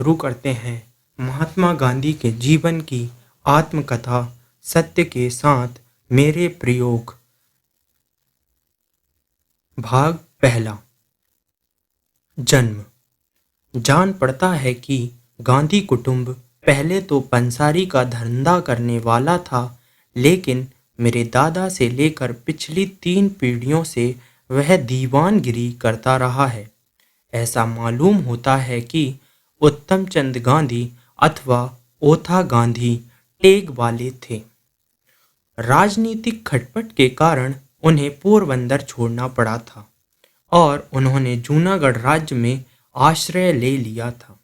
शुरू करते हैं महात्मा गांधी के जीवन की आत्मकथा सत्य के साथ मेरे प्रयोग। भाग पहला। जन्म। जान पड़ता है कि गांधी कुटुंब पहले तो पंसारी का धंधा करने वाला था, लेकिन मेरे दादा से लेकर पिछली 3 पीढ़ियों से वह दीवानगिरी करता रहा है। ऐसा मालूम होता है कि उत्तम चंद गांधी अथवा ओथा गांधी टेग वाले थे। राजनीतिक खटपट के कारण उन्हें पोरबंदर छोड़ना पड़ा था और उन्होंने जूनागढ़ राज्य में आश्रय ले लिया था।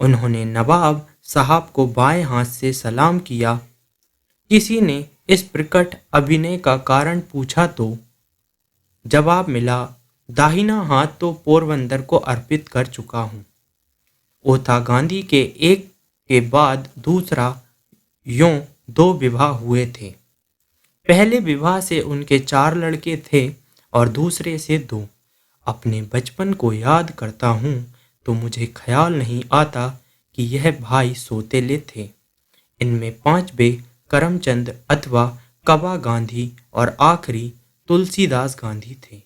उन्होंने नवाब साहब को बाएं हाथ से सलाम किया। किसी ने इस प्रकट अभिनय का कारण पूछा तो जवाब मिला, दाहिना हाथ तो पोरबंदर को अर्पित कर चुका हूँ। ओथा गांधी के एक के बाद दूसरा यूं 2 विवाह हुए थे। पहले विवाह से उनके 4 लड़के थे और दूसरे से 2। अपने बचपन को याद करता हूँ तो मुझे ख्याल नहीं आता कि यह भाई सौतेले थे। इनमें 5वें करमचंद अथवा कबा गांधी और आखिरी तुलसीदास गांधी थे।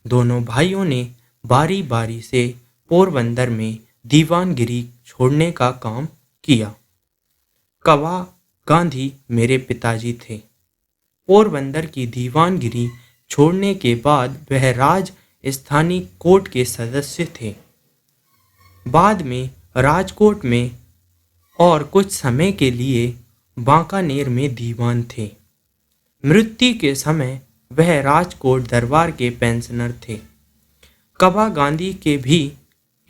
दोनों भाइयों ने बारी बारी से पोरबंदर में दीवानगिरी छोड़ने का काम किया। कबा गांधी मेरे पिताजी थे। पोरबंदर की दीवानगिरी छोड़ने के बाद वह राजस्थानी कोर्ट के सदस्य थे। बाद में राजकोट में और कुछ समय के लिए बांकानेर में दीवान थे। मृत्यु के समय वह राजकोट दरबार के पेंशनर थे। कबा गांधी के भी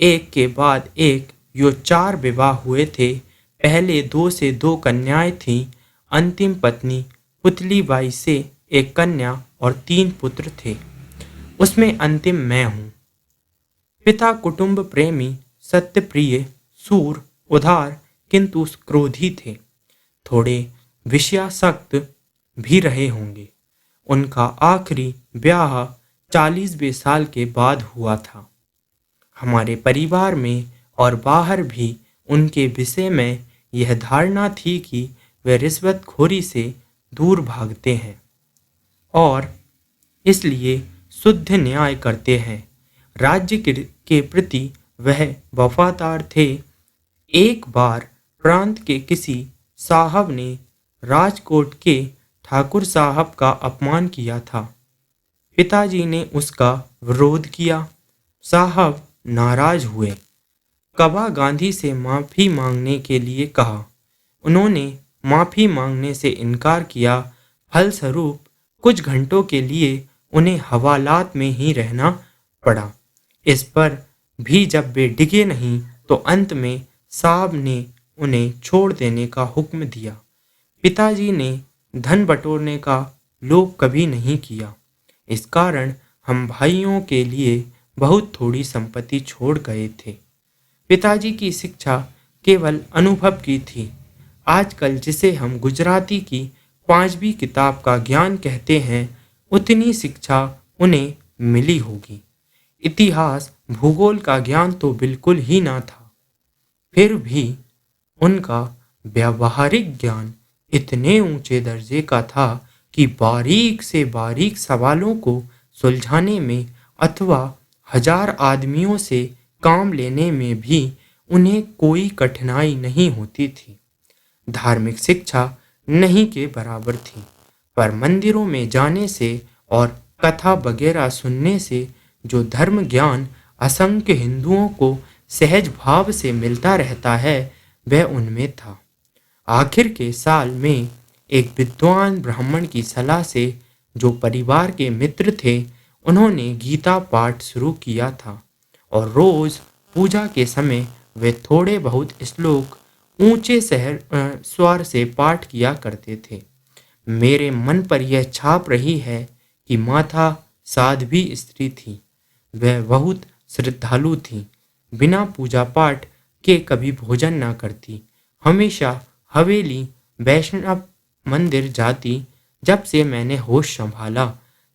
एक के बाद एक यो 4 विवाह हुए थे। पहले 2 से 2 कन्याएं थीं। अंतिम पत्नी पुतलीबाई से एक कन्या और 3 पुत्र थे। उसमें अंतिम मैं हूँ। पिता कुटुंब प्रेमी, सत्यप्रिय, सूर, उदार किंतु क्रोधी थे। थोड़े विषयासक्त भी रहे होंगे। उनका आखिरी ब्याह 40वें साल के बाद हुआ था। हमारे परिवार में और बाहर भी उनके विषय में यह धारणा थी कि वे रिश्वतखोरी से दूर भागते हैं और इसलिए शुद्ध न्याय करते हैं। राज्य के प्रति वह वफादार थे। एक बार प्रांत के किसी साहब ने राजकोट के ठाकुर साहब का अपमान किया था। पिताजी ने उसका विरोध किया। साहब नाराज हुए। कबा गांधी से माफ़ी मांगने के लिए कहा। उन्होंने माफ़ी मांगने से इनकार किया। फलस्वरूप कुछ घंटों के लिए उन्हें हवालात में ही रहना पड़ा। इस पर भी जब वे डिगे नहीं तो अंत में साहब ने उन्हें छोड़ देने का हुक्म दिया। पिताजी ने धन बटोरने का लोभ कभी नहीं किया। इस कारण हम भाइयों के लिए बहुत थोड़ी संपत्ति छोड़ गए थे। पिताजी की शिक्षा केवल अनुभव की थी। आजकल जिसे हम गुजराती की 5वीं किताब का ज्ञान कहते हैं, उतनी शिक्षा उन्हें मिली होगी। इतिहास भूगोल का ज्ञान तो बिल्कुल ही ना था। फिर भी उनका व्यावहारिक ज्ञान इतने ऊंचे दर्जे का था कि बारीक से बारीक सवालों को सुलझाने में अथवा 1000 आदमियों से काम लेने में भी उन्हें कोई कठिनाई नहीं होती थी। धार्मिक शिक्षा नहीं के बराबर थी, पर मंदिरों में जाने से और कथा वगैरह सुनने से जो धर्म ज्ञान असंख्य हिंदुओं को सहज भाव से मिलता रहता है, वह उनमें था। आखिर के साल में एक विद्वान ब्राह्मण की सलाह से जो परिवार के मित्र थे, उन्होंने गीता पाठ शुरू किया था और रोज पूजा के समय वे थोड़े बहुत श्लोक ऊंचे स्वर से पाठ किया करते थे। मेरे मन पर यह छाप रही है कि माता साध्वी स्त्री थी। वह बहुत श्रद्धालु थी। बिना पूजा पाठ के कभी भोजन ना करती। हमेशा हवेली वैष्णव मंदिर जाती। जब से मैंने होश संभाला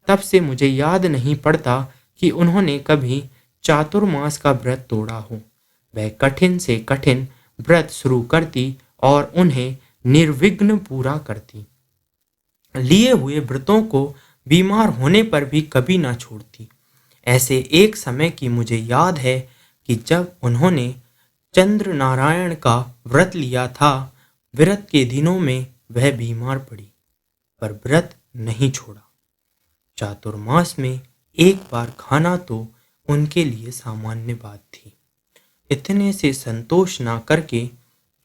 तब से मुझे याद नहीं पड़ता कि उन्होंने कभी चातुर्मास का व्रत तोड़ा हो। वह कठिन से कठिन व्रत शुरू करती और उन्हें निर्विघ्न पूरा करती। लिए हुए व्रतों को बीमार होने पर भी कभी ना छोड़ती। ऐसे एक समय की मुझे याद है कि जब उन्होंने चंद्र नारायण का व्रत लिया था। व्रत के दिनों में वह बीमार पड़ी, पर व्रत नहीं छोड़ा। चातुर्मास में एक बार खाना तो उनके लिए सामान्य बात थी। इतने से संतोष ना करके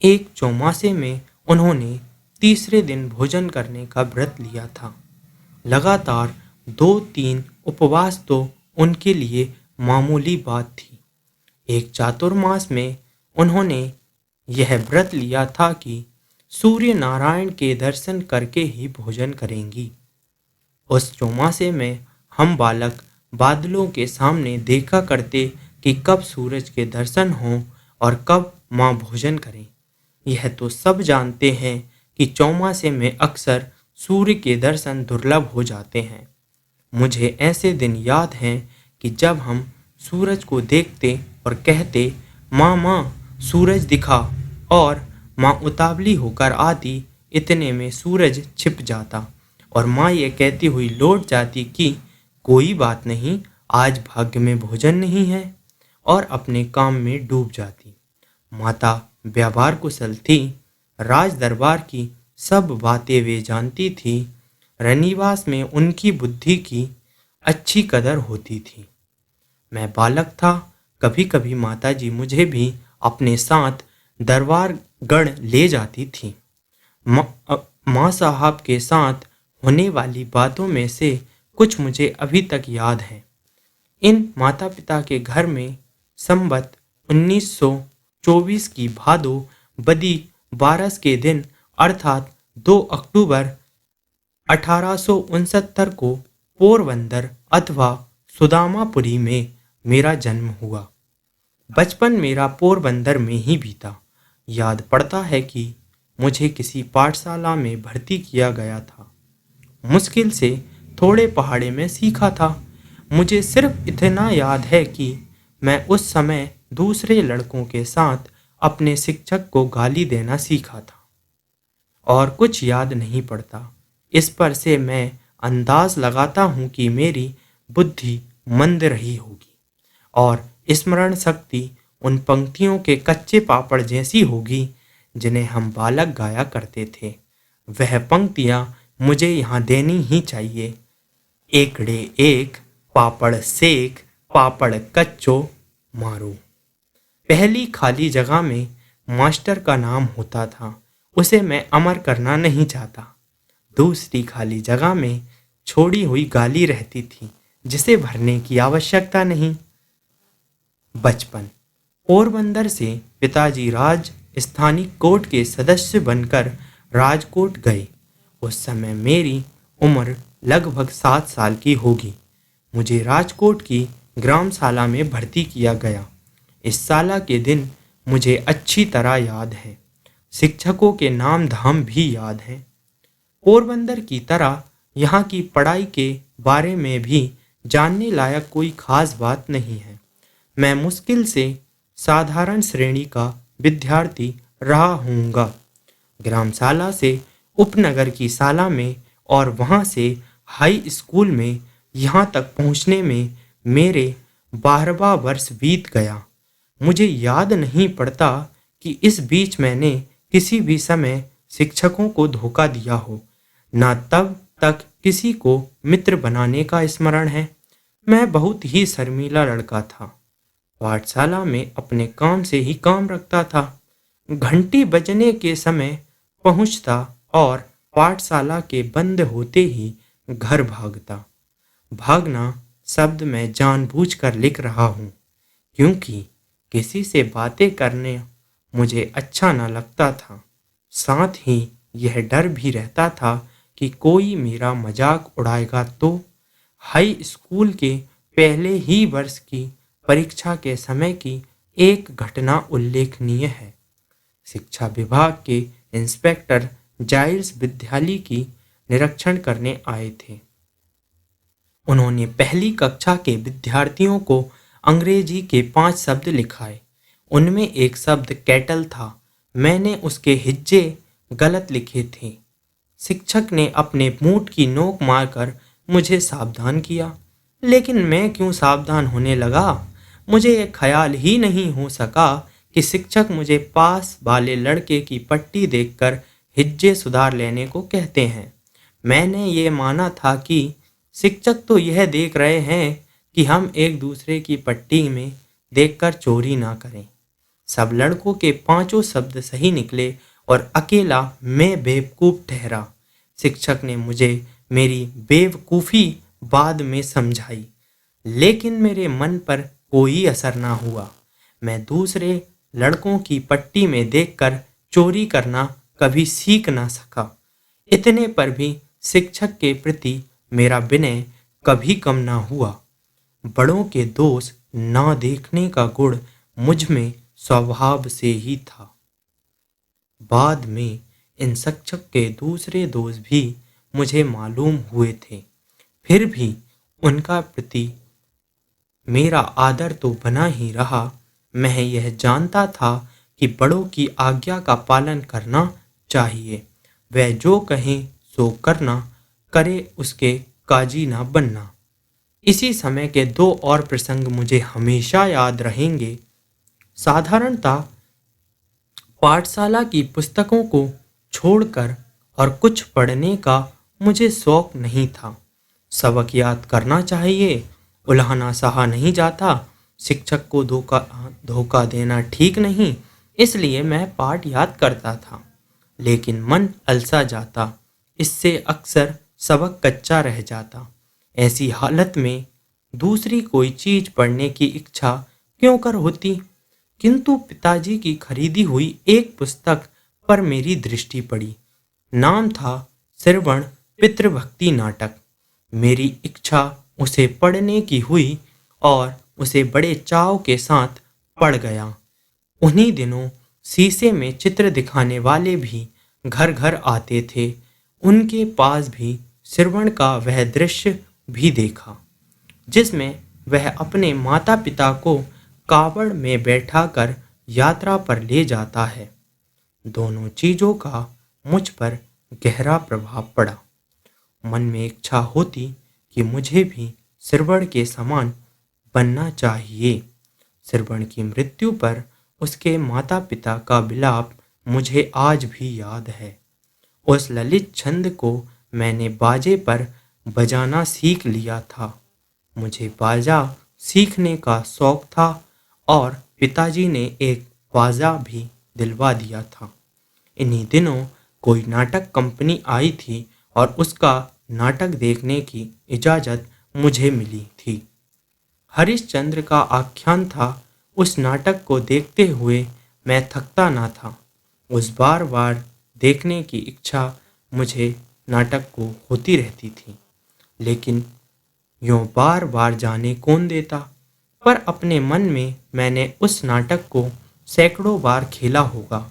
एक चौमासे में उन्होंने तीसरे दिन भोजन करने का व्रत लिया था। लगातार 2-3 उपवास तो उनके लिए मामूली बात थी। एक चातुर्मास में उन्होंने यह व्रत लिया था कि सूर्य नारायण के दर्शन करके ही भोजन करेंगी। उस चौमासे में हम बालक बादलों के सामने देखा करते कि कब सूरज के दर्शन हों और कब माँ भोजन करें। यह तो सब जानते हैं कि चौमासे में अक्सर सूर्य के दर्शन दुर्लभ हो जाते हैं। मुझे ऐसे दिन याद हैं कि जब हम सूरज को देखते और कहते, माँ माँ सूरज दिखा, और माँ उतावली होकर आती। इतने में सूरज छिप जाता और माँ ये कहती हुई लौट जाती कि कोई बात नहीं, आज भाग्य में भोजन नहीं है, और अपने काम में डूब जाती। माता व्यवहार कुशल थी। राज दरबार की सब बातें वे जानती थी। रनिवास में उनकी बुद्धि की अच्छी कदर होती थी। मैं बालक था। कभी कभी माताजी मुझे भी अपने साथ दरबारगढ़ ले जाती थी। माँ साहब के साथ होने वाली बातों में से कुछ मुझे अभी तक याद है। इन माता पिता के घर में संवत 1924 की भादो बदी 12 के दिन अर्थात 2 अक्टूबर 1869 को पोरबंदर अथवा सुदामापुरी में मेरा जन्म हुआ। बचपन मेरा पोरबंदर में ही बीता। याद पड़ता है कि मुझे किसी पाठशाला में भर्ती किया गया था। मुश्किल से थोड़े पहाड़े में सीखा था। मुझे सिर्फ इतना याद है कि मैं उस समय दूसरे लड़कों के साथ अपने शिक्षक को गाली देना सीखा था, और कुछ याद नहीं पड़ता। इस पर से मैं अंदाज लगाता हूँ कि मेरी बुद्धि मंद रही होगी और स्मरण शक्ति उन पंक्तियों के कच्चे पापड़ जैसी होगी जिन्हें हम बालक गाया करते थे। वह पंक्तियाँ मुझे यहाँ देनी ही चाहिए। एकड़े एक पापड़ सेक, पापड़ कच्चो मारो। पहली खाली जगह में मास्टर का नाम होता था, उसे मैं अमर करना नहीं चाहता। दूसरी खाली जगह में छोड़ी हुई गाली रहती थी, जिसे भरने की आवश्यकता नहीं। बचपन। पोरबंदर से पिताजी राजस्थानी कोर्ट के सदस्य बनकर राजकोट गए। उस समय मेरी उम्र लगभग 7 साल की होगी। मुझे राजकोट की ग्रामशाला में भर्ती किया गया। इस शाला के दिन मुझे अच्छी तरह याद है। शिक्षकों के नाम धाम भी याद हैं। पोरबंदर की तरह यहाँ की पढ़ाई के बारे में भी जानने लायक कोई खास बात नहीं है। मैं मुश्किल से साधारण श्रेणी का विद्यार्थी रहा हूँगा। ग्रामशाला से उपनगर की शाला में और वहाँ से हाई स्कूल में यहाँ तक पहुँचने में मेरे 12वां वर्ष बीत गया। मुझे याद नहीं पड़ता कि इस बीच मैंने किसी भी समय शिक्षकों को धोखा दिया हो, ना तब तक किसी को मित्र बनाने का स्मरण है। मैं बहुत ही शर्मीला लड़का था। पाठशाला में अपने काम से ही काम रखता था। घंटी बजने के समय पहुंचता और पाठशाला के बंद होते ही घर भागता। भागना शब्द मैं जानबूझकर लिख रहा हूँ, क्योंकि किसी से बातें करने मुझे अच्छा न लगता था। साथ ही यह डर भी रहता था कि कोई मेरा मजाक उड़ाएगा तो। हाई स्कूल के पहले ही वर्ष की परीक्षा के समय की एक घटना उल्लेखनीय है। शिक्षा विभाग के इंस्पेक्टर जाइल्स विद्यालय की निरीक्षण करने आए थे। उन्होंने पहली कक्षा के विद्यार्थियों को अंग्रेजी के 5 शब्द लिखाए। उनमें एक शब्द कैटल था। मैंने उसके हिज्जे गलत लिखे थे। शिक्षक ने अपने मूठ की नोक मारकर मुझे सावधान किया, लेकिन मैं क्यों सावधान होने लगा? मुझे यह ख्याल ही नहीं हो सका कि शिक्षक मुझे पास वाले लड़के की पट्टी देखकर हिज्जे सुधार लेने को कहते हैं। मैंने ये माना था कि शिक्षक तो यह देख रहे हैं कि हम एक दूसरे की पट्टी में देखकर चोरी ना करें। सब लड़कों के पांचों शब्द सही निकले और अकेला मैं बेवकूफ़ ठहरा। शिक्षक ने मुझे मेरी बेवकूफ़ी बाद में समझाई, लेकिन मेरे मन पर कोई असर ना हुआ। मैं दूसरे लड़कों की पट्टी में देखकर चोरी करना कभी सीख ना सका। इतने पर भी शिक्षक के प्रति मेरा विनय कभी कम ना हुआ। बड़ों के दोष ना देखने का गुण मुझ में स्वभाव से ही था। बाद में इन शिक्षक के दूसरे दोस्त भी मुझे मालूम हुए थे। फिर भी उनका प्रति मेरा आदर तो बना ही रहा। मैं यह जानता था कि बड़ों की आज्ञा का पालन करना चाहिए। वह जो कहें सो करना, करे उसके काजी ना बनना। इसी समय के दो और प्रसंग मुझे हमेशा याद रहेंगे। साधारणतः पाठशाला की पुस्तकों को छोड़कर और कुछ पढ़ने का मुझे शौक नहीं था। सबक याद करना चाहिए, उलाहना सहा नहीं जाता। शिक्षक को धोखा देना ठीक नहीं, इसलिए मैं पाठ याद करता था, लेकिन मन अलसा जाता। इससे अक्सर सबक कच्चा रह जाता। ऐसी हालत में दूसरी कोई चीज पढ़ने की इच्छा क्यों कर होती? किंतु पिताजी की खरीदी हुई एक पुस्तक पर मेरी दृष्टि पड़ी। नाम था श्रवण पितृभक्ति नाटक। मेरी इच्छा उसे पढ़ने की हुई और उसे बड़े चाव के साथ पढ़ गया। उन्हीं दिनों शीशे में चित्र दिखाने वाले भी घर घर आते थे। उनके पास भी श्रवण का वह दृश्य भी देखा, जिसमें वह अपने माता पिता को कावड़ में बैठाकर यात्रा पर ले जाता है। दोनों चीज़ों का मुझ पर गहरा प्रभाव पड़ा। मन में इच्छा होती कि मुझे भी श्रवण के समान बनना चाहिए। श्रवण की मृत्यु पर उसके माता पिता का विलाप मुझे आज भी याद है। उस ललित छंद को मैंने बाजे पर बजाना सीख लिया था। मुझे बाजा सीखने का शौक था और पिताजी ने एक बाजा भी दिलवा दिया था। इन्हीं दिनों कोई नाटक कंपनी आई थी और उसका नाटक देखने की इजाज़त मुझे मिली थी। हरिश्चंद्र का आख्यान था। उस नाटक को देखते हुए मैं थकता ना था। उस बार बार देखने की इच्छा मुझे नाटक को होती रहती थी, लेकिन यूँ बार बार जाने कौन देता। पर अपने मन में मैंने उस नाटक को सैकड़ों बार खेला होगा।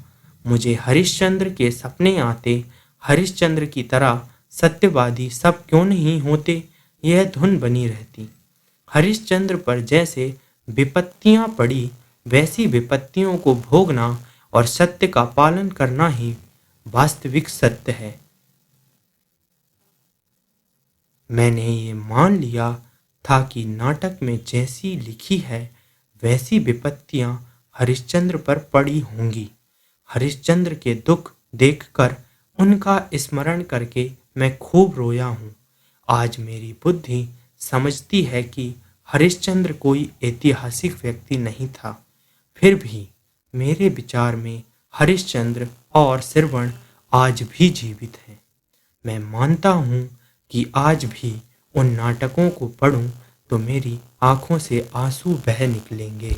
मुझे हरिश्चंद्र के सपने आते। हरिश्चंद्र की तरह सत्यवादी सब क्यों नहीं होते, यह धुन बनी रहती। हरिश्चंद्र पर जैसे विपत्तियां पड़ी, वैसी विपत्तियों को भोगना और सत्य का पालन करना ही वास्तविक सत्य है। मैंने ये मान लिया था कि नाटक में जैसी लिखी है वैसी विपत्तियां हरिश्चंद्र पर पड़ी होंगी। हरिश्चंद्र के दुख देखकर, उनका स्मरण करके मैं खूब रोया हूँ। आज मेरी बुद्धि समझती है कि हरिश्चंद्र कोई ऐतिहासिक व्यक्ति नहीं था। फिर भी मेरे विचार में हरिश्चंद्र और श्रवण आज भी जीवित हैं। मैं मानता हूँ कि आज भी उन नाटकों को पढूं तो मेरी आंखों से आंसू बह निकलेंगे।